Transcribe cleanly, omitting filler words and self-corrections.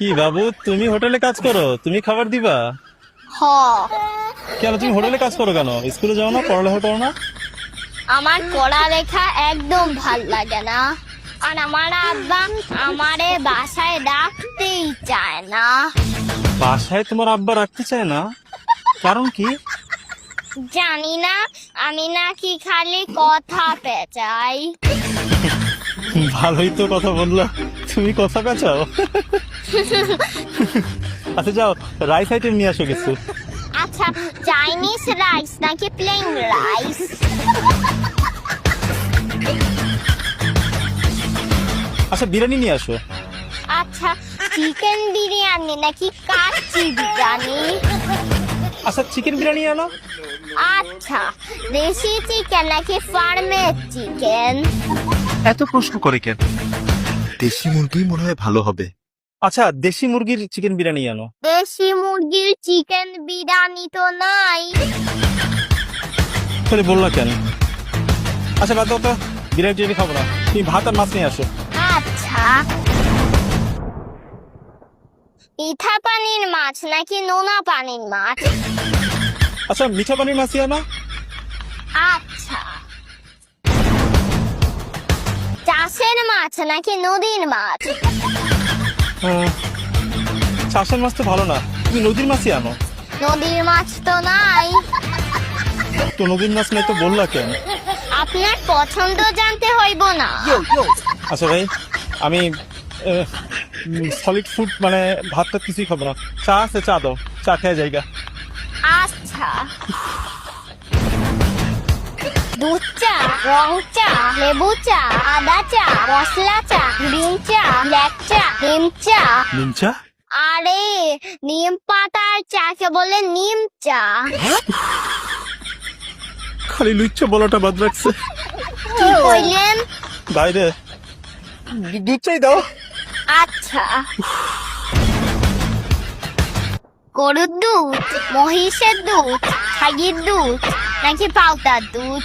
কি বাবু, তুমি হোটেলে কাজ করো, তুমি খাবার দিবা? হ। কেন তুমি হোটেলে কাজ করো কেন? স্কুলে যাও না, পড়ালেখা করো না? আমার পড়ালেখা একদম ভাল লাগে না, আর আমার আব্বা আমারে বাসায় রাখতেই চায় না। বাসায় তোমার আব্বা রাখতে চায় না? কারণ কি? জানি না, আমি নাকি খালি কথা পেঁচাই। ভালোই তো কথা বললা, তুমি কথা পেঁচাও। আচ্ছা যাও, রাইস আইটেম নিয়ে আসো কিছু। আচ্ছা, চাইনিজ রাইস নাকি প্লেন রাইস? আচ্ছা বিরিয়ানি নিয়ে আসো। আচ্ছা, চিকেন বিরিয়ানি নাকি কাচ্চি বিরিয়ানি? আচ্ছা চিকেন বিরিয়ানি আনো। আচ্ছা, দেশি চিকেন নাকি ফার্মের চিকেন? এত প্রশ্ন করে কেন? দেশি মুরগি মনে হয় ভালো হবে। আচ্ছা দেশি মুরগির চিকেন বিরিয়ানি আনো। দেশি মুরগির চিকেন বিরিয়ানি তো নাই। তাহলে বললা কেন? আচ্ছা বাদ দাও তো, বিরিয়ানি টিরিয়ানি খাবো না, তুমি ভাত আর মাছ নিয়ে আসো। আচ্ছা, মিঠা পানির মাছ নাকি নোনা পানির মাছ? আচ্ছা মিঠা পানির মাছই আনো। আচ্ছা, চাষের মাছ নাকি নদীর মাছ? চাষের মাছ তো ভালো না, তুমি নদীর মাছই আনো। নদীর মাছ তো নাই। তো নদীর মাছ নাই তো বললা কেন? আপনার পছন্দ জানতে হইব না? আচ্ছা ভাই, আমি সলিড ফুড মানে ভাত টাত কিছুই খাবো না। চা আছে, চা দাও, চা খেয়ে জায়গা। আচ্ছা, দুধ চা, রং চা, লেবু চা, আদা চা, মশলা চা, গ্রিন চা, ব্ল্যাক চা, নিম চা। নিম চা? আরে, নিম পাতার চাকে বলে নিম চা। খালি লুচ্চা বলাটা বাদ রাখছে। কি কইলেন? বাইরে দুধ চাই দাও। আচ্ছা, গরুর দুধ, মহিষের দুধ, ছাগির দুধ নাকি পাউটার দুধ?